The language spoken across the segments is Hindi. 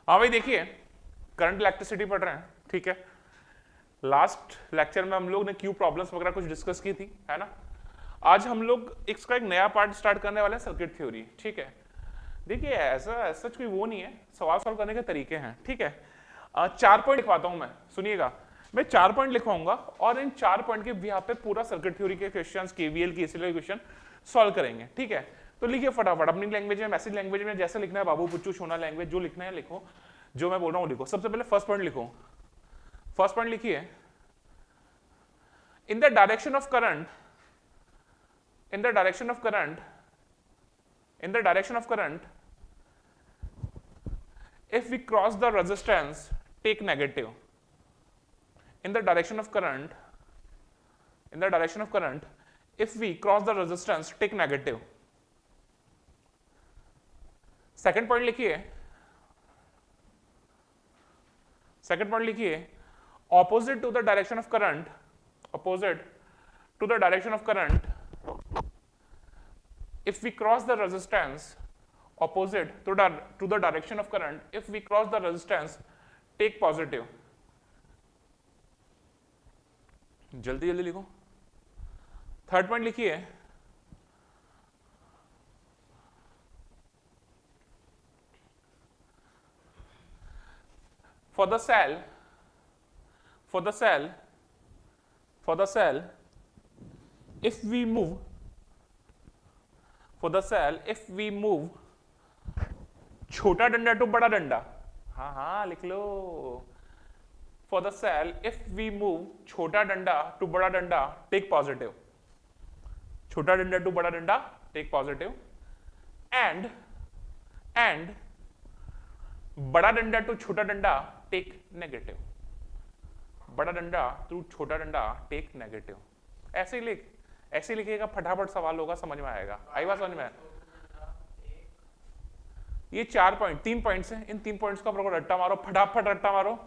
हाँ भाई देखिए, करंट इलेक्ट्रिसिटी पढ़ रहे हैं, ठीक है। लास्ट लेक्चर में हम लोग ने क्यू प्रॉब्लम्स वगैरह कुछ डिस्कस की थी, है ना। आज हम लोग इसका एक नया पार्ट स्टार्ट करने वाले हैं, सर्किट थ्योरी, ठीक है। देखिए ऐसा सच कोई वो नहीं है, सवाल सॉल्व करने के तरीके हैं, ठीक है। 4 पॉइंट लिखवाता हूं मैं, सुनिएगा। मैं 4 पॉइंट लिखवाऊंगा और इन 4 पॉइंट के यहाँ पे पूरा सर्किट थ्योरी के क्वेश्चंस, केवीएल की इसलिए क्वेश्चन सॉल्व करेंगे, ठीक है। तो लिखिए फटाफट अपनी लैंग्वेज में, मैसेज लैंग्वेज में, जैसे लिखना है बाबू पुच्चू सोना लैंग्वेज, जो लिखना है लिखो, जो मैं बोल रहा हूँ लिखो। सबसे पहले फर्स्ट पॉइंट लिखो। फर्स्ट पॉइंट लिखिए, in the direction of current, in the direction of current, in the direction of current, if we cross the resistance, take negative. In the direction of current, in the direction of current, if we cross the resistance, take negative. Second point लिखिए, second point लिखिए, opposite to the direction of current, opposite to the direction of current, if we cross the resistance opposite to the direction of current, if we cross the resistance, take positive. जल्दी जल्दी लिखो। थर्ड पॉइंट लिखिए, for the cell, for the cell, for the cell, if we move, for the cell, if we move छोटा डंडा टू बड़ा डंडा, हाँ हाँ लिख लो। for the cell, if we move छोटा डंडा टू बड़ा डंडा, take positive. छोटा डंडा टू बड़ा डंडा, take positive. and बड़ा डंडा टू छोटा डंडा, take negative. बड़ा डंडा टू छोटा डंडा, take negative. ऐसे ही लिख, ऐसे लिखिएगा, फटाफट सवाल होगा, समझ में आएगा। आई बात समझ में? ये 4 पॉइंट, 3 पॉइंट्स हैं, इन 3 पॉइंट्स का रट्टा मारो, फटाफट रट्टा मारो।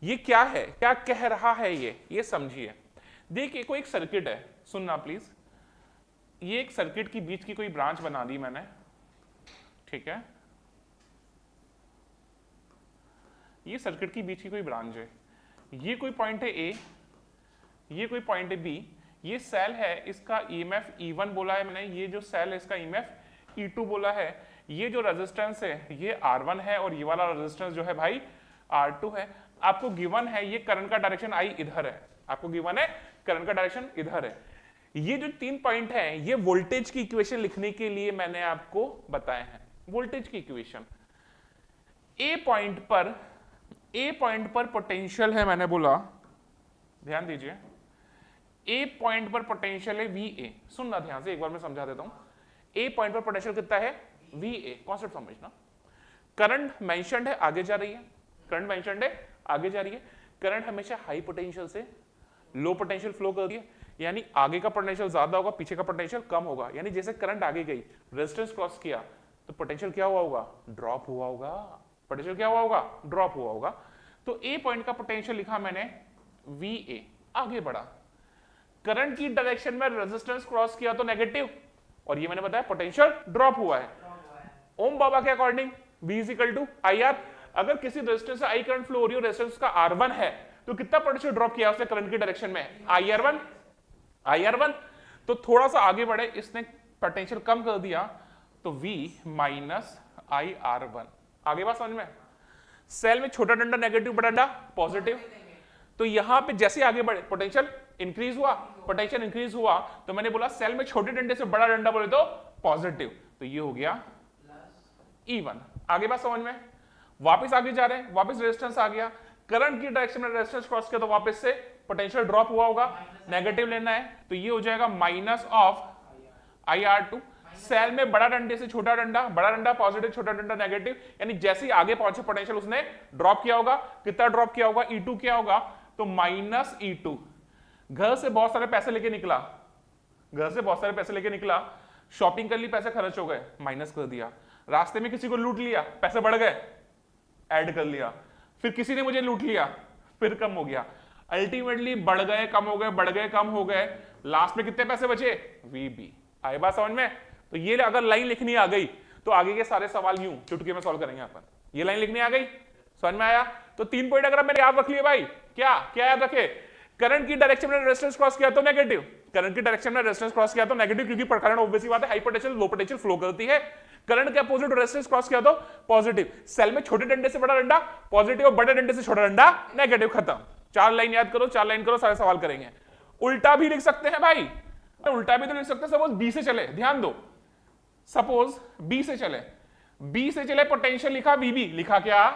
ये क्या है, क्या कह रहा है ये समझिए। देखिए कोई एक सर्किट है, सुनना प्लीज। ये एक सर्किट की बीच की कोई ब्रांच बना दी मैंने, ठीक है। ये सर्किट की बीच की कोई ब्रांच है, ये कोई पॉइंट है ए, ये कोई पॉइंट है बी, ये सेल है, इसका ईएमएफ E1 बोला है मैंने, ये जो सेल है इसका ईएमएफ E2 बोला है, ये जो रेजिस्टेंस है ये R1 है और ये वाला रेजिस्टेंस जो है भाई R2 है। आपको गिवन है ये करंट का डायरेक्शन I इधर है, आपको गिवन है करंट का डायरेक्शन इधर है। ये जो 3 पॉइंट है ये वोल्टेज की इक्वेशन लिखने के लिए मैंने आपको बताए हैं, वोल्टेज की इक्वेशन। ए पॉइंट पर पोटेंशियल है, मैंने बोला, ध्यान दीजिए, ए पॉइंट पर पोटेंशियल है VA। सुनना ध्यान से, एक बार मैं समझा देता हूं। ए पॉइंट पर पोटेंशियल कितना है VA, कॉन्सेप्ट समझना। करंट मेंशन्ड है, आगे जा रही है, करंट मेंशन्ड है, आगे जा रही है। करंट हमेशा हाई पोटेंशियल से लो पोटेंशियल फ्लो करती है, यानी आगे का पोटेंशियल ज्यादा होगा, पीछे का पोटेंशियल कम होगा। यानी जैसे करंट आगे गई, रेजिस्टेंस क्रॉस किया, तो पोटेंशियल क्या हुआ होगा, ड्रॉप हुआ होगा। पोटेंशियल क्या हुआ होगा, ड्रॉप हुआ होगा। तो ए पॉइंट का पोटेंशियल लिखा मैंने VA, आगे बढ़ा। करंट की डायरेक्शन में रेजिस्टेंस क्रॉस किया तो नेगेटिव, और ये मैंने बताया पोटेंशियल ड्रॉप हुआ है। ओम बाबा के अकॉर्डिंग V = IR। अगर किसी रेजिस्टेंस से I करंट फ्लो हो रही है, रेजिस्टेंस का R1 है, तो कितना पोटेंशियल ड्रॉप किया उसने करंट की डायरेक्शन में, IR1। तो थोड़ा सा आगे बढ़े, इसने पोटेंशियल कम कर दिया, तो V - IR1। आगे बात समझ में? सेल में छोटा डंडा नेगेटिव, बड़ा डंडा पॉजिटिव। तो यहां पे जैसे आगे बढ़े पोटेंशियल इंक्रीज हुआ, पोटेंशियल इंक्रीज हुआ, तो मैंने बोला सेल में छोटे डंडे से बड़ा डंडा बोले तो पॉजिटिव, तो ये हो गया E1। आगे बात समझ में? वापस आगे जा रहे हैं, वापस रेजिस्टेंस आ गया, करंट की डायरेक्शन में रेजिस्टेंस क्रॉस किया तो वापस से पोटेंशियल ड्रॉप हुआ होगा, नेगेटिव लेना है, तो ये हो जाएगा -IR2। सेल में बड़ा डंडे से छोटा डंडा, बड़ा डंडा पॉजिटिव, छोटा डंडा नेगेटिव, यानी जैसे ही आगे पहुंचे पोटेंशियल उसने ड्रॉप किया होगा। कितना ड्रॉप किया होगा, E2 क्या होगा, तो -E2। घर से बहुत सारे पैसे लेके निकला, घर से बहुत सारे पैसे लेके निकला, शॉपिंग कर ली, पैसे खर्च हो गए, माइनस कर दिया। रास्ते में किसी को लूट लिया, पैसे बढ़ गए, ऐड कर लिया। फिर किसी ने मुझे लूट लिया, फिर कम हो गया। अल्टीमेटली बढ़ गए, कम हो गए, बढ़ गए, कम हो गए, लास्ट में कितने पैसे बचे, VB। आई बात समझ में? तो ये अगर लाइन लिखनी आ गई तो आगे के सारे सवाल यूं चुटकी में सॉल्व करेंगे अपन। ये लाइन लिखनी आ गई, समझ में आया? तो 3 पॉइंट अगर मैंने याद रख लिए भाई, क्या क्या याद रखे? करंट की डायरेक्शन में रेजिस्टेंस क्रॉस किया तो नेगेटिव, करंट की डायरेक्शन में रेजिस्टेंस क्रॉस किया तो नेगेटिव, क्योंकि करंट ऑब्वियसली बात है high potential low potential flow करती है। करंट के अपोजिट रेजिस्टेंस क्रॉस किया तो पॉजिटिव। सेल में छोटे डंडे से बड़ा डंडा पॉजिटिव और बड़े डंडे से छोटा डंडा नेगेटिव, खत्म। 4 लाइन याद करो, 4 लाइन करो, सारे सवाल करेंगे। उल्टा भी लिख सकते हैं भाई, उल्टा भी तो लिख सकते हैं। सपोज बी से चले, ध्यान दो, सपोज बी से चले, बी से चले, पोटेंशियल लिखा वीबी, लिखा क्या?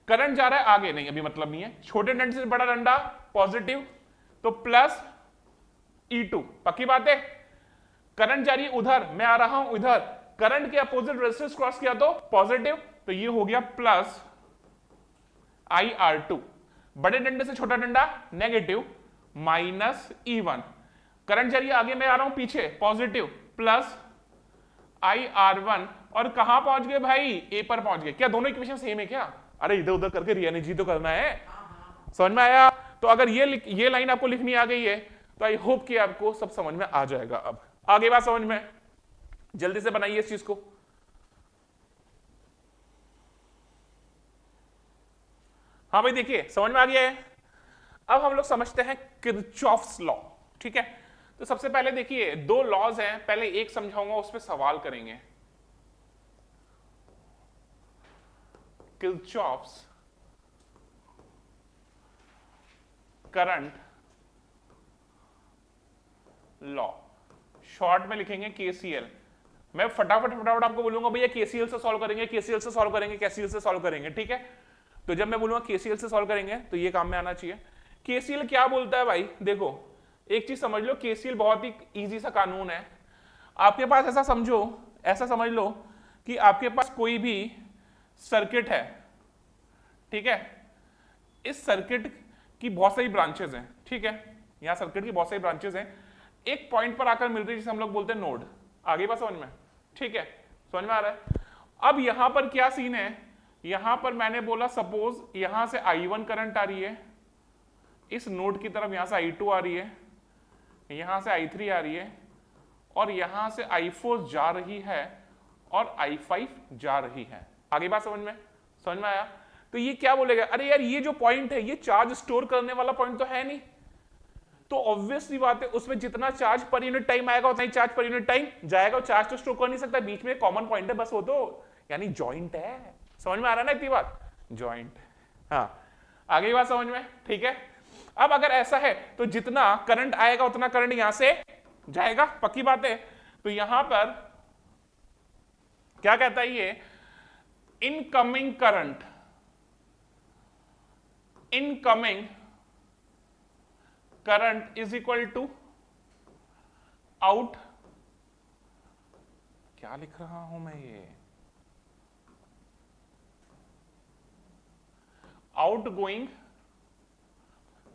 करंट जा रहा है आगे, नहीं अभी मतलब नहीं है, छोटे डंडे से बड़ा डंडा पॉजिटिव तो प्लस E2, पक्की बात है। करंट जा रही है उधर, मैं आ रहा हूं इधर, करंट के अपोजिट रेजिस्टेंस क्रॉस किया तो पॉजिटिव, तो ये हो गया प्लस IR2। बड़े डंडे से छोटा डंडा नेगेटिव माइनस E1। करंट जा रही है आगे, मैं आ रहा हूं पीछे, पॉजिटिव प्लस IR1। और कहां पहुंच गए भाई? ए पर पहुंच गए। क्या दोनों इक्वेशन सेम है क्या? अरे इधर उधर करके रियानिजी तो करना है। समझ में आया? तो अगर ये लाइन आपको लिखनी आ गई है तो आई होप कि आपको सब समझ में आ जाएगा। अब आगे बात समझ में, जल्दी से बनाइए इस चीज को। हाँ भाई देखिए, समझ में आ गया है। अब हम लोग समझते हैं किरचॉफ्स लॉ, ठीक है? तो सबसे पहले देखिए, 2 लॉज हैं, पहले एक समझाऊंगा, उस पर सवाल करेंगे। किरचॉफ्स करंट लॉ, शॉर्ट में लिखेंगे KCL। मैं फटाफट आपको बोलूंगा भैया KCL से सॉल्व करेंगे, KCL से सॉल्व करेंगे, KCL से सॉल्व करेंगे, ठीक है? तो जब मैं बोलूंगा KCL से सॉल्व करेंगे तो ये काम में आना चाहिए। KCL क्या बोलता है भाई? देखो एक चीज समझ लो, KCL बहुत ही इजी सा कानून है। आपके पास ऐसा समझो, ऐसा समझ लो कि आपके पास कोई भी सर्किट है, ठीक है? इस सर्किट की बहुत सारी ब्रांचेस हैं, ठीक है? यहां सर्किट की बहुत सारी ब्रांचेस हैं, एक पॉइंट पर आकर मिलती है जिसे हम लोग बोलते हैं नोड। आगे बात समझ में, ठीक है? समझ में आ रहा है? अब यहां पर क्या सीन है, यहां पर मैंने बोला सपोज यहां से I1 करंट आ रही है, इस नोड की तरफ यहां से I2 आ रही है, यहां से I3 आ रही है, और यहां से I4 जा रही है और I5 जा रही है। आगे बात समझ में आया? तो ये क्या बोलेगा? अरे यार ये जो पॉइंट है ये चार्ज स्टोर करने वाला पॉइंट तो है नहीं, तो ऑब्वियसली बात है उसमें जितना चार्ज पर यूनिट टाइम आएगा उतना ही चार्ज पर यूनिट टाइम जाएगा। चार्ज तो स्टोर कर नहीं सकता, बीच में कॉमन पॉइंट है बस, वो तो यानी जॉइंट है। समझ में आ रहा है ना इतनी बात? जॉइंट। हाँ आगे बात समझ में, ठीक है? अब अगर ऐसा है तो जितना करंट आएगा उतना करंट यहां से जाएगा, पक्की बात है। तो यहां पर क्या कहता है ये? Incoming current, incoming current is equal to out, क्या लिख रहा हूं मैं ये? Outgoing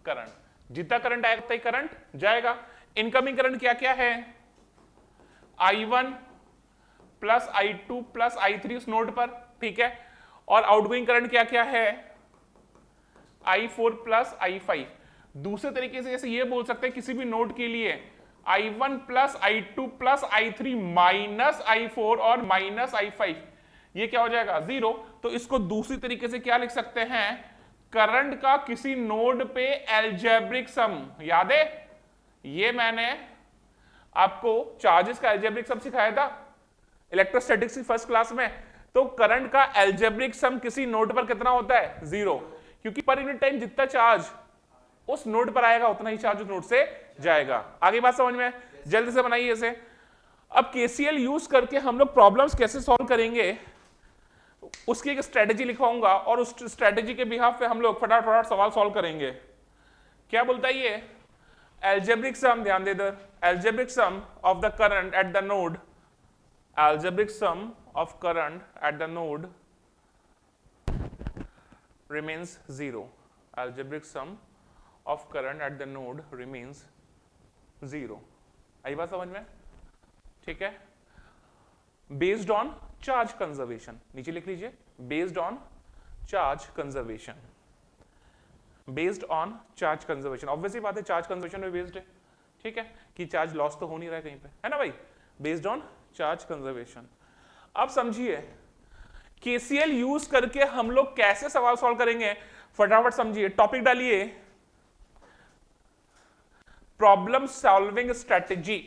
current. जितना करंट आएगा उतना ही करंट जाएगा। इनकमिंग करंट क्या क्या है? I1 plus I2 plus I3 उस नोड पर, ठीक है? और आउटगोइंग करंट क्या क्या है? I4 plus I5। दूसरे तरीके से जैसे ये बोल सकते हैं किसी भी नोड के लिए I1 plus I2 plus I3 minus I4 और माइनस I5, ये क्या हो जाएगा? 0। तो इसको दूसरी तरीके से क्या लिख सकते हैं? करंट का किसी नोड पे एल्जेब्रिक सम। याद है ये मैंने आपको चार्जेस का एल्जेब्रिक सम सिखाया था इलेक्ट्रोस्टैटिक्स की फर्स्ट क्लास में। तो करंट का एल्जेब्रिक सम किसी नोड पर कितना होता है? 0, क्योंकि पर यूनिट टाइम जितना चार्ज उस नोड पर आएगा उतना ही चार्ज उस नोड से जाएगा। आगे बात समझ में? जल्दी से बनाइए इसे। अब KCL यूज करके हम लोग प्रॉब्लम्स कैसे सॉल्व करेंगे उसकी एक स्ट्रेटेजी लिखवाऊंगा, और उस स्ट्रेटेजी के बिहाफ पे हम लोग फटाफट सवाल सॉल्व करेंगे। क्या बोलता है ये? एल्जेब्रिक सम, ध्यान दे इधर, algebraic sum of the current at the node, algebraic sum of current at the node remains 0. Algebraic sum of current at the node remains 0. आई बात समझ में? ठीक है? Based on charge conservation, नीचे लिख लीजिए, based on charge conservation, based on charge conservation। Obviously बात है चार्ज कंजर्वेशन में बेस्ड है, ठीक है? कि चार्ज लॉस तो हो नहीं रहा है कहीं पे, है ना भाई? based on charge conservation। अब समझिए केसीएल यूज करके हम लोग कैसे सवाल सॉल्व करेंगे, फटाफट समझिए, टॉपिक डालिए प्रॉब्लम सॉल्विंग स्ट्रेटेजी,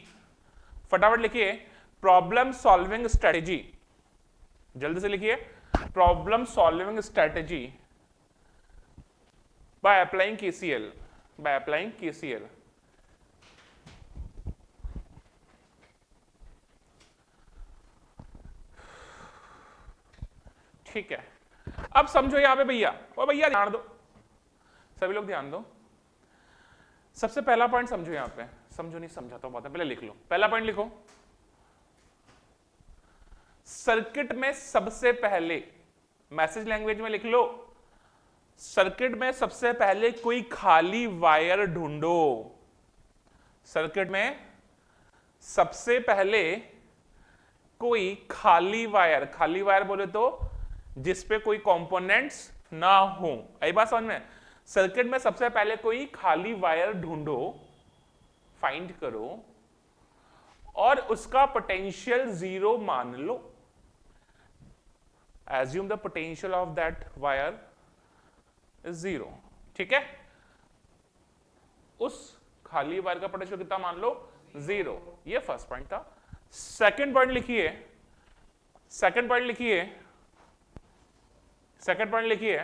फटाफट लिखिए प्रॉब्लम सॉल्विंग स्ट्रेटेजी, जल्दी से लिखिए problem solving strategy by applying KCL, by applying KCL. ठीक है, अब समझो यहां पे भैया, और भैया ध्यान दो, सभी लोग ध्यान दो, सबसे पहला पॉइंट समझो यहां पे, समझो नहीं समझाता हूं बात है, पहले लिख लो, पहला पॉइंट लिखो, सर्किट में सबसे पहले, मैसेज लैंग्वेज में लिख लो, सर्किट में सबसे पहले कोई खाली वायर ढूंढो, सर्किट में सबसे पहले कोई खाली वायर बोले तो जिसपे कोई कंपोनेंट्स ना हो, आई बात समझ में, सर्किट में सबसे पहले कोई खाली वायर ढूंढो, फाइंड करो और उसका पोटेंशियल 0 मान लो, assume the potential of that wire is 0, ठीक है, उस खाली वायर का पोटेंशियल कितना मान लो 0, ये फर्स्ट पॉइंट था। सेकंड पॉइंट लिखिए, सेकंड पॉइंट लिखिए, सेकंड पॉइंट लिखिए,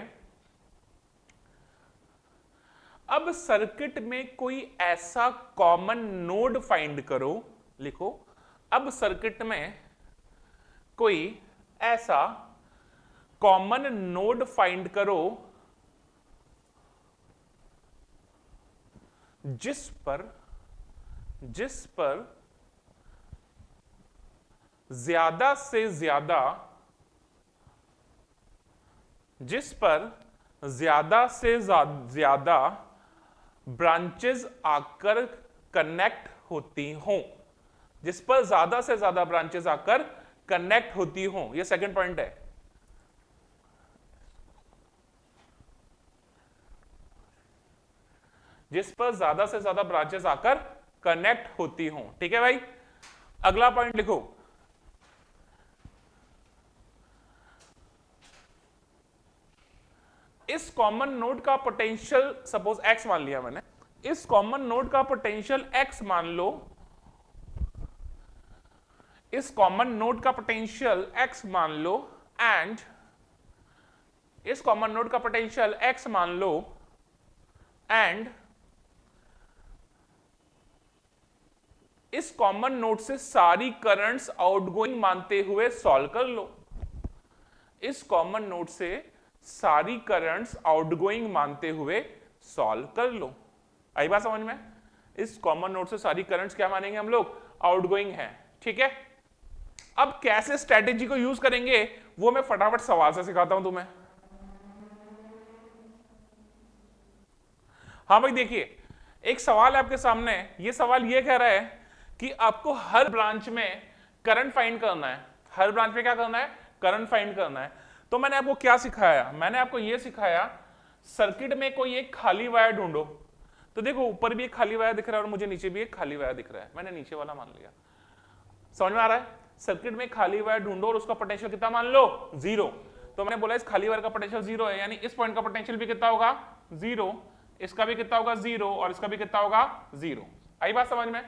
अब सर्किट में कोई ऐसा कॉमन नोड फाइंड करो, लिखो अब सर्किट में कोई ऐसा कॉमन नोड फाइंड करो जिस पर ज्यादा से ज्यादा, जिस पर ज्यादा से ज्यादा ब्रांचेस आकर कनेक्ट होती हों, जिस पर ज्यादा से ज्यादा ब्रांचेस आकर कनेक्ट होती हों, ये सेकंड पॉइंट है। जिस पर ज्यादा से ज्यादा ब्रांचेस आकर कनेक्ट होती हों, ठीक है भाई। अगला पॉइंट लिखो, इस कॉमन नोड का पोटेंशियल सपोज x मान लिया मैंने, इस कॉमन नोड का पोटेंशियल x मान लो, इस कॉमन नोड का पोटेंशियल x मान लो एंड इस कॉमन नोड का पोटेंशियल x मान लो एंड इस कॉमन नोड से सारी करंट्स आउटगोइंग मानते हुए सॉल्व कर लो, इस कॉमन नोड से सारी करंट्स आउटगोइंग मानते हुए सॉल्व कर लो, आई बात समझ में, इस कॉमन नोड से सारी करंट्स क्या मानेंगे हम लोग, आउटगोइंग है, ठीक है। अब कैसे स्ट्रेटेजी को यूज करेंगे वो मैं फटाफट सवाल से सिखाता हूं तुम्हें। हाँ भाई देखिए, एक सवाल है आपके सामने, ये सवाल ये कह रहा है कि आपको हर ब्रांच में करंट फाइंड करना है, हर ब्रांच में क्या करना है, करंट फाइंड करना है। तो मैंने आपको क्या सिखाया, मैंने आपको यह सिखाया सर्किट में कोई एक खाली वायर ढूंढो, तो देखो ऊपर भी एक खाली वायर दिख रहा है और मुझे नीचे भी एक खाली वायर दिख रहा है, मैंने नीचे वाला मान लिया, समझ में आ रहा है। सर्किट में खाली वायर ढूंढो और उसका पोटेंशियल कितना मान लो 0, तो मैंने बोला इस खाली वायर का पोटेंशियल 0 है, यानी इस पॉइंट का पोटेंशियल भी कितना होगा 0, इसका भी कितना होगा 0 और इसका भी कितना होगा 0, आई बात समझ में।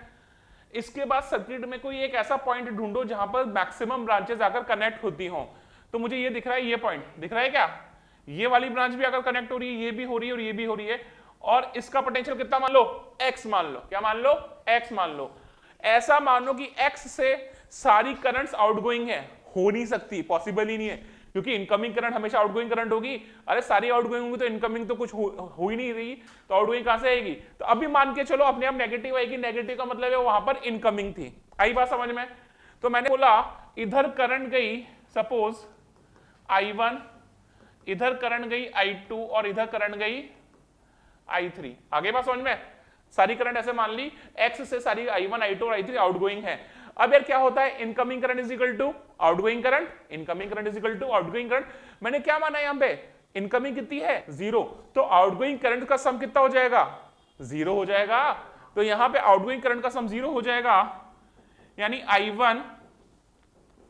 इसके बाद सर्किट में कोई एक ऐसा पॉइंट ढूंढो जहां पर मैक्सिमम ब्रांचेस आकर कनेक्ट होती हों, तो मुझे ये दिख रहा है, ये पॉइंट दिख रहा है क्या, ये वाली ब्रांच भी आकर कनेक्ट हो रही है, ये भी हो रही है और ये भी हो रही है, और इसका पोटेंशियल कितना मान लो x मान लो, क्या मान लो x मान लो। ऐसा मानो कि x से सारी करंट्स आउटगोइंग है, हो नहीं सकती, पॉसिबल ही नहीं है, क्योंकि इनकमिंग करंट हमेशा आउटगोइंग करंट होगी, अरे सारी आउटगोइंग होंगी तो इनकमिंग तो कुछ हो ही नहीं रही, तो आउटगोइंग कहां से आएगी, तो अभी मान के चलो अपने आप नेगेटिव आएगी, नेगेटिव का मतलब है वहां पर इनकमिंग थी, आई बात समझ में। तो मैंने बोला इधर करंट गई सपोज I1, इधर करंट गई I2 और इधर करंट गई I3, आगे बात समझ में, सारी करंट ऐसे मान ली, x से सारी I1 I2 और I3 आउटगोइंग है। अब यार क्या होता है, incoming current is equal to outgoing current, incoming current is equal to outgoing current, मैंने क्या माना यहां पे, इनकमिंग कितनी है 0, तो आउटगोइंग करंट का सम कितना हो जाएगा 0 हो जाएगा, तो यहां पे आउटगोइंग करंट का सम 0 हो जाएगा, यानी I1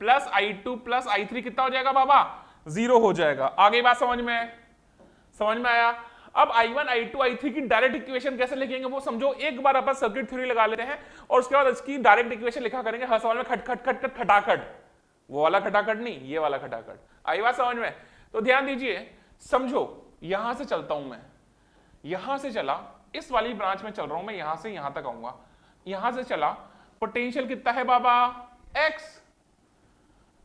plus I2 plus I3 कितना हो जाएगा बाबा 0 हो जाएगा। आगे बात समझ में आया। अब I1 I2 I3 की डायरेक्ट इक्वेशन कैसे लिखेंगे वो समझो। एक बार अपन सर्किट थ्योरी लगा लेते हैं और उसके बाद इसकी डायरेक्ट इक्वेशन लिखा करेंगे हर सवाल में खट खट खट खट खटाखट। वो वाला खटाखट नहीं, ये वाला खटाखट। आई बात समझ में? तो ध्यान दीजिए, समझो, यहां से चलता हूं मैं, यहां से चला, इस वाली ब्रांच में चल रहा हूं मैं, यहां से यहां तक आऊंगा, यहां से चला, पोटेंशियल कितना है बाबा? x।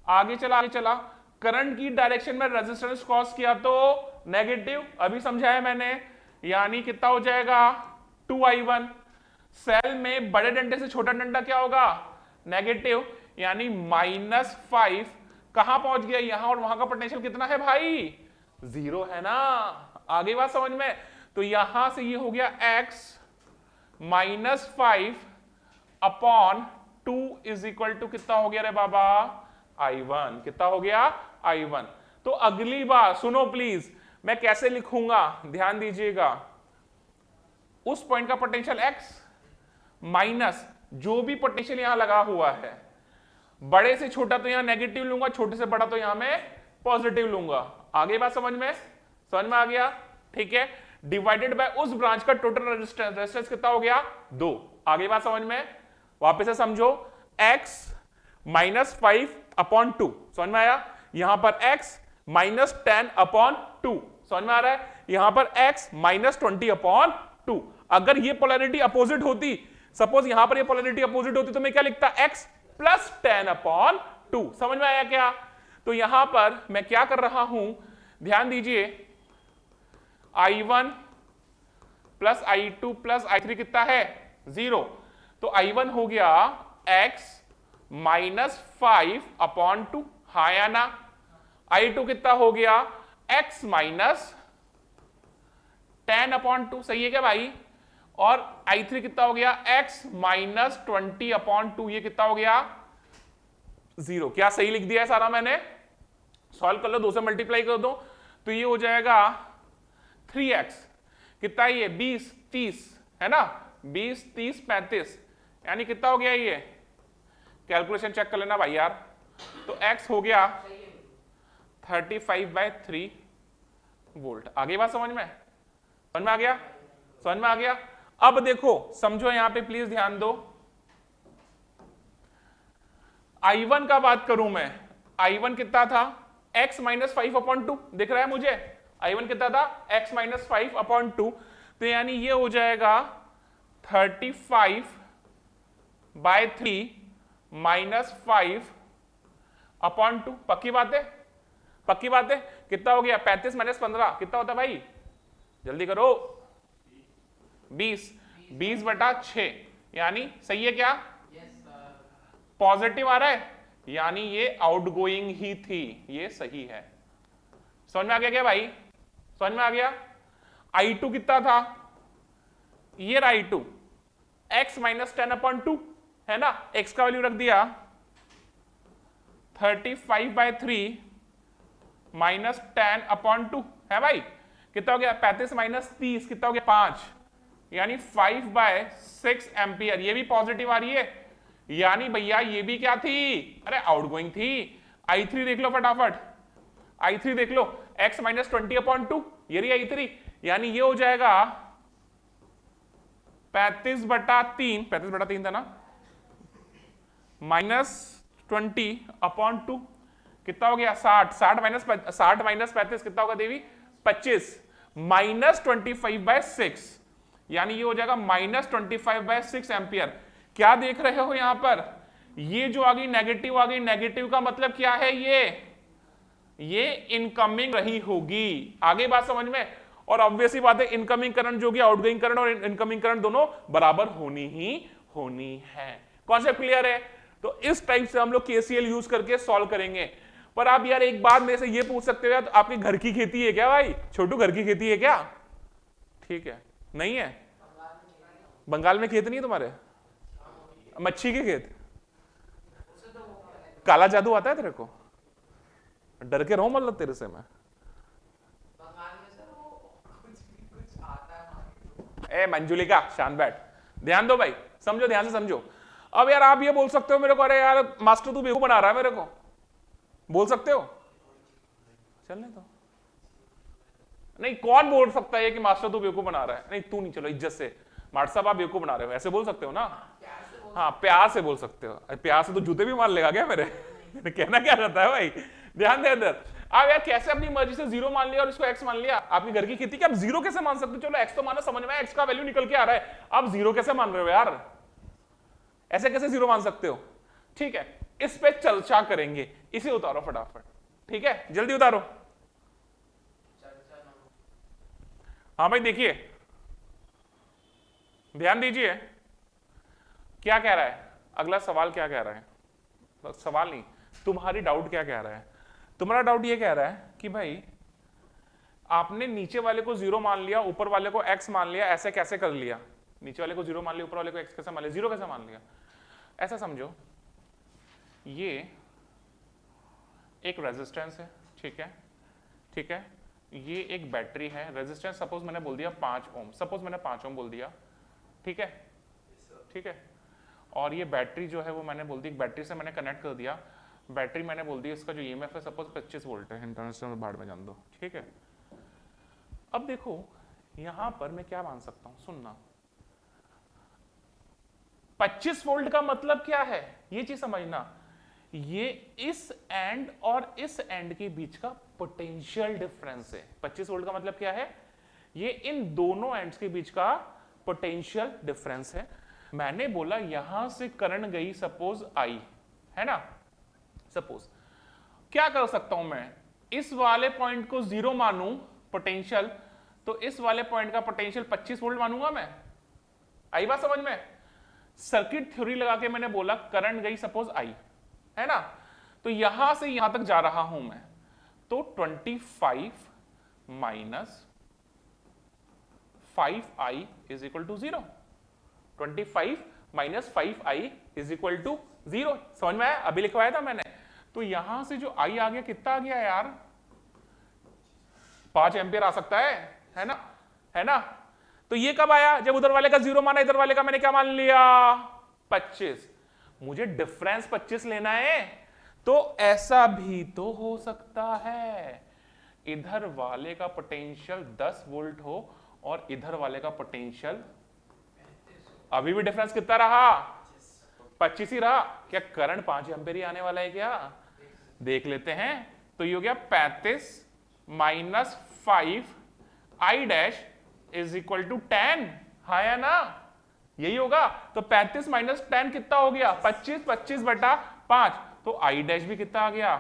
आगे चला, करंट की डायरेक्शन में रेजिस्टेंस क्रॉस किया तो नेगेटिव, अभी समझाया मैंने, यानी कितना हो जाएगा? 2i1। सेल में बड़े डंडे से छोटा डंडा क्या होगा? नेगेटिव, यानी -5। कहां पहुंच गया? यहां, और वहां का पोटेंशियल कितना है भाई? 0 है ना। आगे बात समझ में? तो यहां से ये हो गया x -5 upon 2 is equal to कितना हो गया रे बाबा? I1। कितना हो गया? I1। तो अगली बार सुनो प्लीज, मैं कैसे लिखूंगा ध्यान दीजिएगा। उस पॉइंट का पोटेंशियल x माइनस जो भी पोटेंशियल यहां लगा हुआ है, बड़े से छोटा तो यहां नेगेटिव लूंगा, छोटे से बड़ा तो यहां मैं पॉजिटिव लूंगा। आगे बात समझ में आ गया? ठीक है। डिवाइडेड बाय उस ब्रांच का टोटल रेजिस्टेंस कितना हो गया? 2। आगे बात समझ में? वापस से समझो, x -5 अपॉन 2, समझ में आया? यहां पर x -10 अपॉन 2, समझ में आ रहा है? यहां पर x -20 अपॉन 2। अगर ये पोलैरिटी अपोजिट होती, सपोज यहां पर ये पोलैरिटी अपोजिट होती, तो मैं क्या लिखता? x +10 upon 2। समझ में आया क्या? तो यहां पर मैं क्या कर रहा हूं, ध्यान दीजिए, I1 plus I2 plus I3 कितना है? 0। तो I1 हो गया x -5 अपॉन 2, हाँ या ना? I2 कितना हो गया? x -10 अपॉन 2, सही है क्या भाई? और I3 कितना हो गया? x -20 अपॉन 2, ये कितना हो गया? 0। क्या सही लिख दिया है सारा मैंने? सॉल्व कर लो, 2 से मल्टीप्लाई कर दो तो ये हो जाएगा 3x। कितना है ये? 20 30 है ना? 20 30 35, यानी कितना हो गया ये? कैलकुलेशन चेक कर लेना भाई यार। तो x हो गया 35/3 वोल्ट। आगे बात समझ में आ गया? समझ में आ गया? अब देखो, समझो यहां पे प्लीज ध्यान दो। I1 का बात करूं मैं, I1 कितना था? x -5 अपॉन 2, दिख रहा है मुझे? I1 कितना था? x -5 अपॉन 2, तो यानी ये हो जाएगा 35/3 -5 अपॉन 2। पक्की बात है? पक्की बात है? कितना हो गया? 35 - 15 कितना होता है भाई? जल्दी करो। 20/6, यानी सही है क्या? पॉजिटिव आ रहा है, यानी ये आउटगोइंग ही थी, ये सही है। समझ में आ गया क्या भाई? समझ में आ गया? I2 कितना था? ये I2 x -10 अपॉन 2 है ना? x का वैल्यू रख दिया 35/3 -10 अपॉन 2 है भाई? कितना हो गया? 35 - 30 कितना हो गया? 5, यानी 5/6 एम्पियर। ये भी पॉजिटिव आ रही है, यानी भैया ये भी क्या थी? अरे आउटगोइंग थी। I3 देख लो फटाफट, I3 देख लो, x -20 अपॉन 2, ये रही I3, यानी ये हो जाएगा 35/3, 35/3 था ना, -20 अपॉन 2 कितना हो गया? 60 -35 कितना होगा देवी? 25 -25/6, यानी ये हो जाएगा -25/6 एम्पियर। क्या देख रहे हो यहां पर? ये जो आ गई नेगेटिव आ गई, नेगेटिव का मतलब क्या है? ये इनकमिंग रही होगी। आगे बात समझ में? और ऑब्वियसली बात है, इनकमिंग करंट जो कि आउटगोइंग करंट और इनकमिंग करंट दोनों बराबर होनी ही होनी है। कॉन्सेप्ट क्लियर है? तो इस टाइप से हम लोग केसीएल यूज करके सॉल्व करेंगे। पर आप यार एक बात मेरे से ये पूछ सकते हो, तो आपके घर की खेती है क्या भाई? छोटू, घर की खेती है क्या? ठीक है, नहीं है? बंगाल में खेत नहीं है तुम्हारे? मच्छी के खेत? काला जादू आता है तेरे को? डर के रहो मतलब तेरे से मैं। ए मंजुलिका, शांत बैठ, ध्यान दो भाई, समझो, ध्यान से समझो। अब यार आप ये बोल सकते हो मेरे को, अरे यार मास्टर तू बेवकूफ बना रहा है मेरे को, बोल सकते हो? चलने तो नहीं, कौन बोल सकता है कि मास्टर तू बेवकूफ बना रहा है? नहीं तू नहीं, चलो इज्जत से मास्टर साहब आप बेवकूफ बना रहे हो, ऐसे बोल सकते हो ना? हाँ प्यार से बोल सकते हो। प्यार से तो जूते भी मार लेगा क्या मेरे? कहना क्या चाहता है भाई? ध्यान दे इधर। अब यार कैसे अपनी मर्जी से जीरो मान लिया और इसको एक्स मान लिया? आपकी घर की खेती की आप जीरो कैसे मान सकते हो? चलो एक्स तो मानो, समझ में एक्स का वैल्यू निकल के आ रहा है, आप जीरो कैसे मान रहे हो यार? ऐसे कैसे जीरो मान सकते हो? ठीक है, इस पे चर्चा करेंगे, इसे उतारो फटाफट। ठीक है जल्दी उतारो। हाँ भाई देखिए, ध्यान दीजिए क्या कह रहा है अगला सवाल, क्या कह रहा है? सवाल नहीं, तुम्हारी डाउट क्या कह रहा है? तुम्हारा डाउट ये कह रहा है कि भाई आपने नीचे वाले को जीरो मान लिया, ऊपर वाले को एक्स मान लिया, ऐसे कैसे कर लिया? नीचे वाले को जीरो मान लिया, ऊपर वाले को एक्स कैसे मान लिया, जीरो कैसे मान लिया? ऐसा समझो, ये एक रेजिस्टेंस है, ठीक है, ठीक है, ये एक बैटरी है, रेजिस्टेंस सपोज मैंने बोल दिया 5 ओम, सपोज मैंने 5 ओम बोल दिया, ठीक है, ठीक है, और ये बैटरी जो है वो मैंने बोल दी, बैटरी से मैंने कनेक्ट कर दिया, बैटरी मैंने बोल दी इसका जो ईएमएफ है सपोज 25 वोल्ट है, इंटरनेशनल बाढ़ में जान दो, ठीक है। अब देखो यहां पर मैं क्या मान सकता हूं, सुनना, 25 वोल्ट का मतलब क्या है ये चीज समझना, ये इस एंड और इस एंड के बीच का पोटेंशियल डिफरेंस है। 25 वोल्ट का मतलब क्या है? ये इन दोनों एंड्स के बीच का पोटेंशियल डिफरेंस है। मैंने बोला यहां से करंट गई सपोज आई, है ना, सपोज क्या कर सकता हूं मैं, इस वाले पॉइंट को जीरो मानूं पोटेंशियल, तो इस वाले पॉइंट का पोटेंशियल 25 वोल्ट मानूंगा मैं। आई बात समझ में? सर्किट थ्योरी लगा के मैंने बोला करंट गई सपोज आई, है ना, तो यहां से यहां तक जा रहा हूं मैं, तो 25 minus 5i is equal to 0, 25 minus 5i is equal to 0, समझ में आया? अभी लिखवाया था मैंने। तो यहां से जो i आ गया कितना आ गया यार, 5 एम्पियर आ सकता है ना, है ना। तो ये कब आया? जब उधर वाले का 0 माना, इधर वाले का मैंने क्या मान लिया 25। मुझे डिफरेंस 25 लेना है, तो ऐसा भी तो हो सकता है इधर वाले का पोटेंशियल 10 वोल्ट हो और इधर वाले का पोटेंशियल, अभी भी डिफरेंस कितना रहा? 25 ही रहा। क्या करंट 5 एम्पीयर ही आने वाला है क्या? देख लेते हैं। तो ये हो गया 35 minus 5 I dash is equal to 10, हाँ या ना, यही होगा। तो 35 माइनस 10 कितना हो गया? 25, 25 बटा 5, तो आई डैश भी कितना आ गया?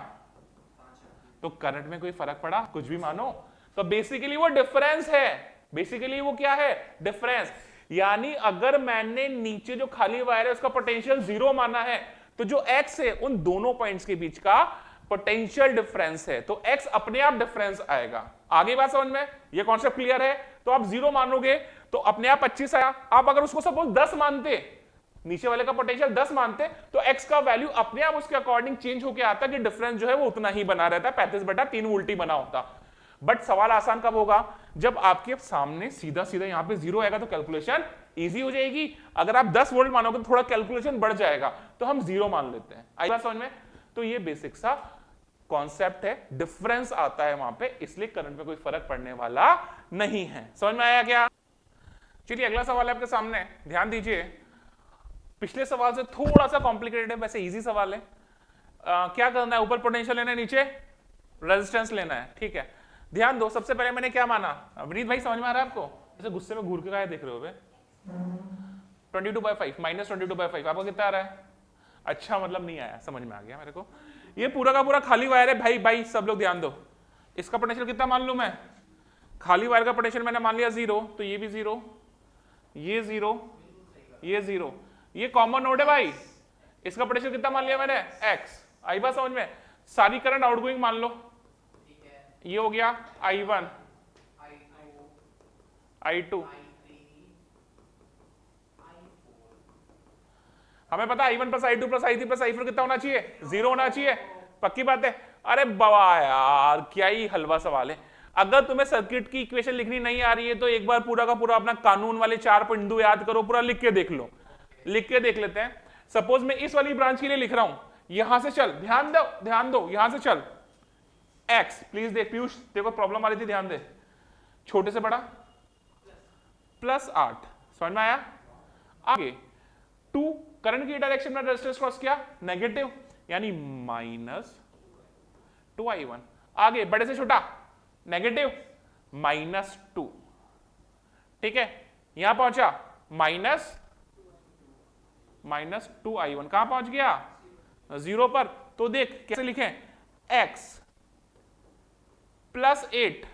तो करंट में कोई फर्क पड़ा? कुछ भी मानो। तो बेसिकली वो डिफरेंस है, बेसिकली वो क्या है? डिफरेंस। यानी अगर मैंने नीचे जो खाली वायर है उसका पोटेंशियल 0 माना है, तो जो x है उन दोनों पॉइंट्स के बीच का पोटेंशियल डिफरेंस है, तो x अपने आप डिफरेंस आएगा। आगे बात समझ में? ये कॉन्सेप्ट क्लियर है? तो आप 0 मानोगे तो अपने आप 25 आया। आप अगर उसको सपोज 10 मानते, नीचे वाले का पोटेंशियल 10 मानते, तो x का वैल्यू अपने आप उसके अकॉर्डिंग चेंज होकर आता कि डिफरेंस जो है वो उतना ही बना रहता, 35 बटा 3 वोल्ट ही बना होता। बट सवाल आसान कब होगा? जब आपके सामने सीधा सीधा यहां पे 0 आएगा, तो कैलकुलेशन इजी हो जाएगी। अगर आप 10 वोल्ट मानोगे तो थोड़ा कैलकुलेशन बढ़ जाएगा, तो हम 0 मान लेते हैं। आई बात समझ में? तो ये बेसिक सा कॉन्सेप्ट है, डिफरेंस आता है वहां पे, इसलिए करंट में कोई फर्क पड़ने वाला नहीं है। समझ में आया क्या? चलिए अगला सवाल है आपके सामने, ध्यान दीजिए। पिछले सवाल से थोड़ा सा कॉम्प्लिकेटेड है, वैसे इजी सवाल है। क्या करना है? ऊपर पोटेंशियल लेना है, नीचे रेजिस्टेंस लेना है, ठीक है। ध्यान दो, सबसे पहले मैंने क्या माना? विनीत भाई समझ में आ रहा है आपको? जैसे गुस्से में घूर के क्या देख रहे हो? 22/5 माइनस 22/5 आपको कितना आ रहा है? अच्छा मतलब नहीं आया, समझ में आ गया मेरे को। ये पूरा का पूरा खाली वायर है भाई, भाई सब लोग ध्यान दो। इसका पोटेंशियल कितना मान लूं मैं? खाली वायर का पोटेंशियल मैंने मान लिया 0, तो ये भी 0, ये 0, ये 0, ये कॉमन नोड है भाई। इसका पोटेंशियल कितना मान लिया मैंने? x। आई बात समझ में? सारी करंट आउटगोइंग मान लो, ये हो गया I1, I2, हमें पता है I1 plus I2 plus I3 plus I4 कितना होना चाहिए? 0 होना चाहिए, पक्की बात है। अरे बाबा यार क्या ही हलवा सवाल है। अगर तुम्हें सर्किट की इक्वेशन लिखनी नहीं आ रही है तो एक बार पूरा का पूरा अपना कानून वाले 4 बिंदु याद करो, पूरा लिख के देख लो। लिख के देख लेते हैं। सपोज मैं इस वाली ब्रांच के लिए लिख रहा हूं, यहां से चल, ध्यान दो, ध्यान दो, यहां से चल, एक्स, प्लीज देख पीयूष, तेरे को प्रॉब्लम आ रही थी, ध्यान दे, छोटे से बड़ा +8, समझ में आया? आगे 2, करंट की डायरेक्शन में रेजिस्टेंस क्रॉस किया, नेगेटिव, यानी -2i1। आगे बड़े से छोटा नेगेटिव, -2, ठीक है, यहां पहुंचा -2i1, कहां पहुंच गया? 0 पर। तो देख कैसे लिखें, x +8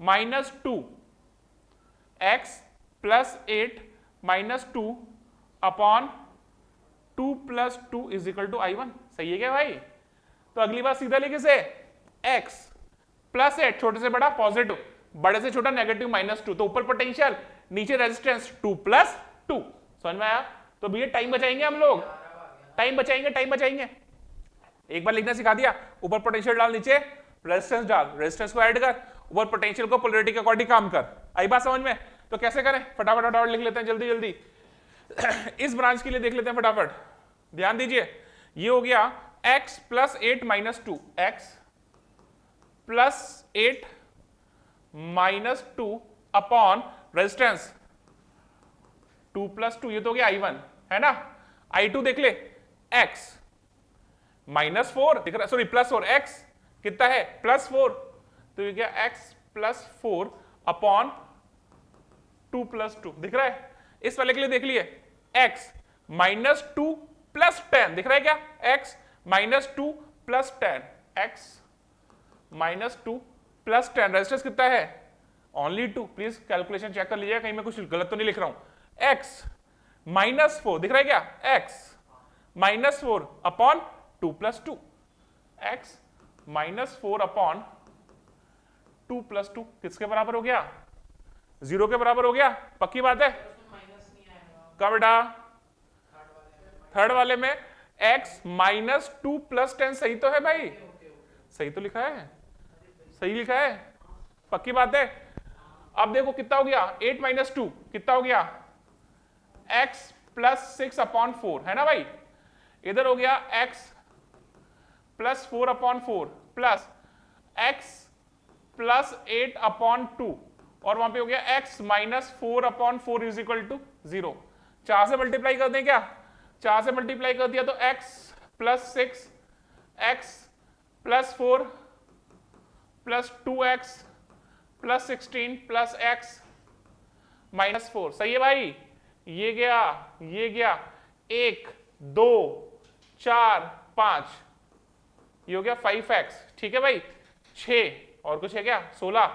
-2, x +8 -2 अपॉन 2 + 2 = i1। सही है क्या भाई? तो अगली बार सीधा लिखे से x +8, छोटे से बड़ा पॉजिटिव, बड़े से छोटा नेगेटिव -2, तो ऊपर पोटेंशियल, नीचे रेजिस्टेंस 2 + 2। समझ में आया? तो भैया टाइम बचाएंगे हम लोग, टाइम बचाएंगे। एक बार लिखना सिखा दिया, ऊपर पोटेंशियल डाल, नीचे रेजिस्टेंस डाल, रेजिस्टेंस को ऐड कर, ऊपर पोटेंशियल को पोलैरिटी के अकॉर्डिंग काम कर। आई बात समझ में? तो कैसे करें, फटाफट लिख लेते हैं जल्दी। इस ब्रांच के लिए देख लेते हैं फटाफट, ध्यान दीजिए। ये हो गया x +8 -2, x +8 -2 अपॉन रेजिस्टेंस 2 + 2, ये तो हो गया i1, है ना? i2 देख ले, x -4 दिख रहा, सॉरी +4, x कितना है? +4, तो ये क्या, x +4 अपॉन 2 + 2 दिख रहा है। इस वाले के लिए देख लिए, x -2 + 10 दिख रहा है क्या? x -2 + 10, x -2 + 10, रेजिस्टेंस कितना है? ओनली 2। प्लीज कैलकुलेशन चेक कर लीजिएगा, कहीं मैं कुछ गलत तो नहीं लिख रहा हूं। x -4 दिख रहा है क्या? x -4 अपॉन 2 + 2, x -4 अपॉन 2 + 2 किसके बराबर हो गया? 0 के बराबर हो गया। पक्की बात है? कब बेटा? थर्ड वाले में x -2 + 10 सही तो है भाई? सही तो लिखा है, सही लिखा है, पक्की बात है? अब देखो कितना हो गया, 8 - 2 कितना हो गया? x +6 अपॉन 4, है ना भाई? इधर हो गया x +4 upon 4 plus x +8 upon 2, और वहां पे हो गया x -4 अपॉन 4 = 0। 4 से मल्टीप्लाई कर दें क्या? 4 से मल्टीप्लाई कर दिया तो x +6, x +4 plus 2x plus 16 plus x -4, सही है भाई? ये गया 1 2 4 5, ये हो गया 5x, ठीक है भाई? 6 और कुछ है क्या? 16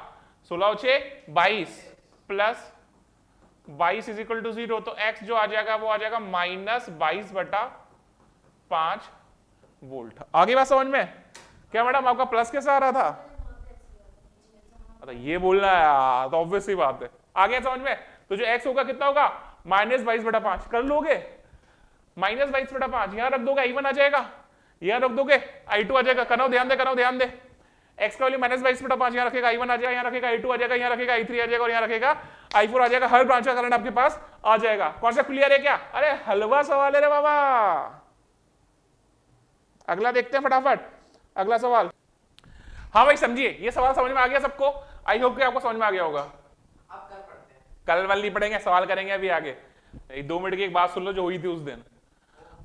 और 6 22 प्लस 22 = 0, तो x जो आ जाएगा वो आ जाएगा -22/5 वोल्ट। आगे बात समझ में? क्या मैडम आपका प्लस कैसे आ रहा था? अरे ये बोलना है यार, तो ऑब्वियस ही बात है। आगे समझ में? तो जो x होगा कितना होगा? -22/5 कर लोगे, -22/5 यहां रख दोगे, i1 आ जाएगा, यहां रख दोगे i2 आ जाएगा। करो ध्यान दे, x का वैल्यू -22/5 यहां रखेगा, i1 आ जाएगा, यहां रखेगा i2 आ जाएगा, यहां रखेगा i3 आ जाएगा, और यहां रखेगा i4 आ जाएगा। हर ब्रांच का करंट आपके पास आ जाएगा। कॉन्सेप्ट क्लियर है क्या? अरे हलवा सवाल है रे बाबा। अगला देखते हैं फटाफट, अगला सवाल। हाँ भाई समझिए, ये सवाल समझ में आ गया सबको? आई होप कि आपको समझ में आ गया होगा। अब कल पढ़ते हैं, कल वाली पढ़ेंगे, सवाल करेंगे अभी आगे। 2 मिनट की एक बात सुन लो जो हुई थी उस दिन।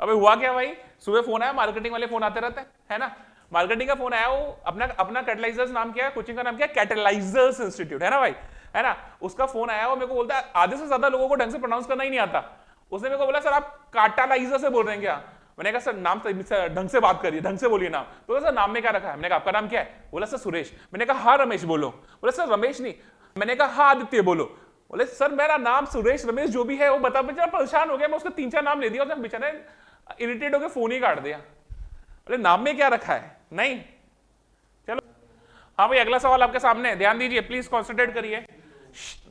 अबे हुआ क्या भाई, सुबह फोन आया, मार्केटिंग वाले फोन आते रहते हैं, है ना? मार्केटिंग का फोन आया, वो अपना कैटलाइजर्स नाम क्या है, कोचिंग का नाम क्या है? कैटलाइजर्स इंस्टीट्यूट, है ना भाई? है ना? उसका फोन आया, वो मेरे को बोलता है आधे से ज्यादा लोगों को ढंग से प्रोनाउंस करना ही नहीं आता। उसने मेरे को बोला सर आप काटालाइजर से बोल रहे हैं क्या? मैंने कहा सर नाम ढंग से बात करिए, ढंग से बोलिए नाम। तो सर नाम में क्या रखा है? मैंने कहा आपका नाम क्या है? बोला सर सुरेश। मैंने कहा हाँ रमेश बोलो। बोले सर रमेश नहीं। मैंने कहा हाँ आदित्य बोलो। बोले सर मेरा नाम सुरेश रमेश जो भी है वो बता। बेचारा परेशान हो गया, मैं उसका 3-4 नाम ले दिया, उसने बेचारे इरिटेट होकर फोन ही काट दिया। बोले नाम में क्या रखा है? नहीं। चलो हाँ भाई अगला सवाल आपके सामने, ध्यान दीजिए प्लीज, कॉन्सेंट्रेट करिए,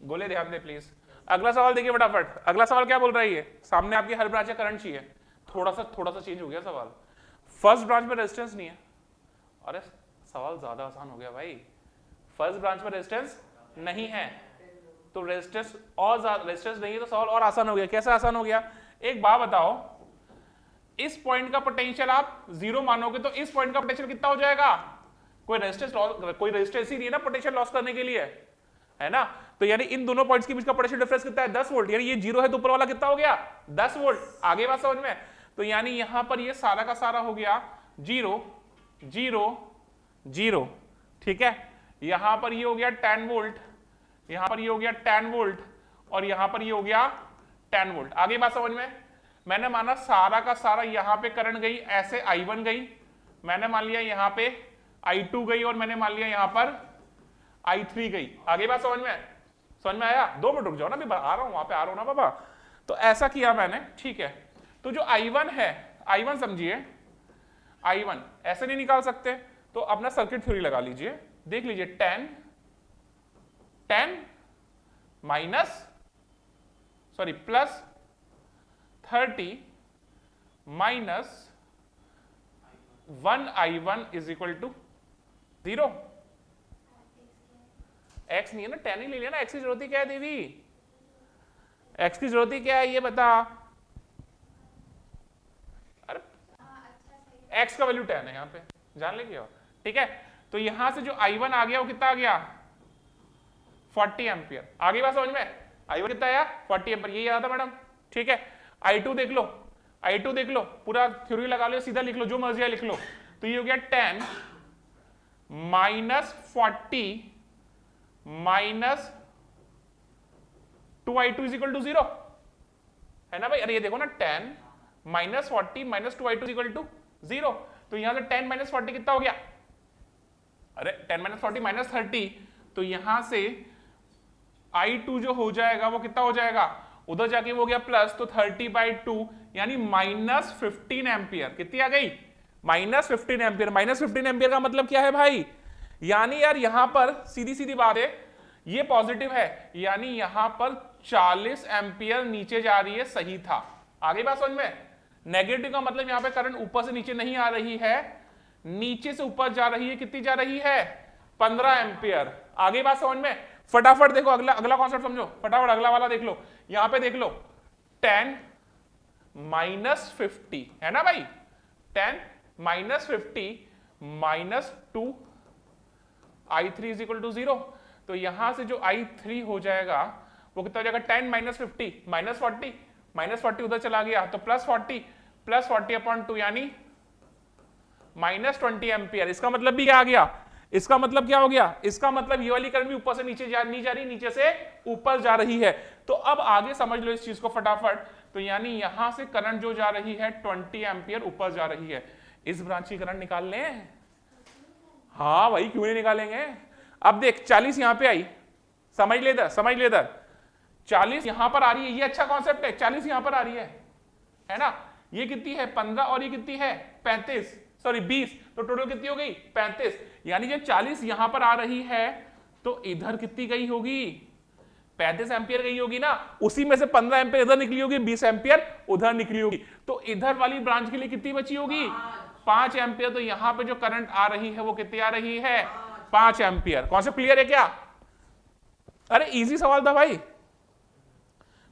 बोले ध्यान दे प्लीज। अगला सवाल देखिए फटाफट। अगला सवाल क्या बोल रहा है? ये सामने आपकी हर ब्रांच का करंट चाहिए। थोड़ा सा चेंज हो गया सवाल। फर्स्ट ब्रांच में रेजिस्टेंस नहीं है। अरे सवाल ज्यादा आसान हो गया भाई। फर्स्ट ब्रांच में रेजिस्टेंस नहीं है तो रेजिस्टेंस नहीं है तो सवाल और आसान हो गया। कैसे आसान हो गया? एक बात बताओ, इस पॉइंट का पोटेंशियल आप 0 मानोगे तो इस पॉइंट का पोटेंशियल कितना हो जाएगा? कोई रेजिस्टेंस ही नहीं है ना पोटेंशियल लॉस करने के लिए, है ना। तो यानी इन दोनों पॉइंट्स के बीच का पोटेंशियल डिफरेंस कितना है 10 वोल्ट, यानी ये 0 है तो ऊपर वाला कितना हो गया 10 वोल्ट। आगे बात समझ में। तो यानी यहां पर ये सारा का सारा हो गया 0 0 0, ठीक है। यहां पर ये हो गया 10 वोल्ट, यहां पर ये हो गया 10 वोल्ट, और यहां पर ये हो गया 10 वोल्ट। आगे बात समझ में। मैंने माना सारा का सारा यहां पे करंट गई, ऐसे I1 गई, मैंने मान लिया यहां पे I2 गई, और मैंने मान लिया यहां पर I3 गई। आगे बात समझ में आया। 2 मिनट रुक जाओ ना, अभी आ रहा हूं, वहां पे आ रहा हूं ना बाबा। तो ऐसा किया मैंने, ठीक है। तो जो I1 है, I1 समझिए, I1 ऐसे नहीं निकाल सकते, तो अपना सर्किट थ्योरी लगा लीजिए, देख लीजिए 10 minus sorry plus 30 minus 1I1 is equal to 0। X नहीं है ना, 10 ही ले लिया ना। एक्स की जरूरत ही क्या है देवी, एक्स की जरूरत ही क्या है ये बता। अरे एक्स का वैल्यू 10 है यहाँ पे, जान लेंगे। और ठीक है, तो यहां से जो I1 आ गया वो कितना आ गया 40 एम्पियर। आगे बात समझ में। I1 कितना आया 40 एम्पियर, यही आया था मैडम, ठीक है। I2 देख लो, I2 देख लो, पूरा थ्योरी लगा लो, सीधा लिख लो, जो मर्जी है लिख लो। तो ये हो गया 10 minus 40 minus 2I2 is equal to 0, है ना भाई। अरे ये देखो ना 10 minus 40 minus 2I2 is equal to 0। तो यहां से 10 माइनस 40 कितना हो गया, अरे 10 माइनस 40 माइनस 30, तो यहां से I2 जो हो जाएगा वो कितना हो जाएगा, उधर जाके वो हो गया प्लस, तो 30/2 यानी माइनस 15 एम्पियर। कितनी आ गई माइनस 15 एम्पियर। माइनस 15 एम्पियर का मतलब क्या है भाई, यानी यार यहां पर सीधी सीधी बात है, ये पॉजिटिव है, यानी यहां पर 40 एम्पियर नीचे जा रही है, सही था। आगे बात समझ में। नेगेटिव का मतलब यहां पे करंट ऊपर से नीचे नहीं आ रही है, नीचे से ऊपर जा रही है। कितनी जा रही है 15 एम्पियर। आगे बात समझ में। फटाफट देखो अगला कॉन्सेप्ट समझो, फटाफट अगला वाला देख लो। यहां पे देख लो 10 माइनस 50 है ना भाई, 10 minus 50 minus 2 I3 is equal to 0। तो यहां से जो I3 हो जाएगा वो कितना हो जाएगा 10 माइनस 50 माइनस 40, माइनस 40 उधर चला गया तो प्लस 40/2 यानी माइनस 20 एम्पियर। इसका मतलब भी क्या आ गया, इसका मतलब क्या हो गया, इसका मतलब ये वाली करंट भी ऊपर से नीचे नहीं जा रही, नीचे से ऊपर जा रही है। तो अब आगे समझ लो इस चीज को फटाफट। तो यानी यहां से करंट जो जा रही है 20 एम्पियर ऊपर जा रही है। इस ब्रांच की करंट निकाल लें, हाँ भाई क्यों नहीं निकालेंगे। अब देख 40 यहां पे आई, समझ ले इधर 40 यहां पर आ रही है, ये अच्छा कॉन्सेप्ट है। 40 यहां पर आ रही है ना। ये कितनी है 15 और ये कितनी है 35 सॉरी 20, तो टोटल कितनी हो गई 35। यानी जब 40 यहां पर आ रही है तो इधर कितनी गई होगी 35 एम्पियर गई होगी ना। उसी में से 15 एम्पियर इधर निकली होगी, 20 एम्पियर उधर निकली होगी। तो इधर वाली ब्रांच के लिए कितनी बची होगी 5 एम्पियर। तो यहां पे जो करंट आ रही है वो कितनी आ रही है 5 एम्पियर। कॉन्सेप्ट क्लियर है क्या, अरे इजी सवाल था भाई,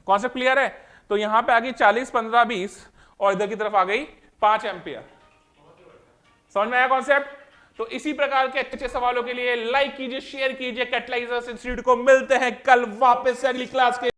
कॉन्सेप्ट क्लियर है। तो यहां पे आ गई 40 15 20 और इधर की तरफ आ गई 5 एम्पियर। समझ में आया कॉन्सेप्ट। तो इसी प्रकार के अच्छे सवालों के लिए लाइक कीजिए, शेयर कीजिए। कैटलाइजर्स इंस्टीट्यूट को मिलते हैं कल वापस से अगली क्लास के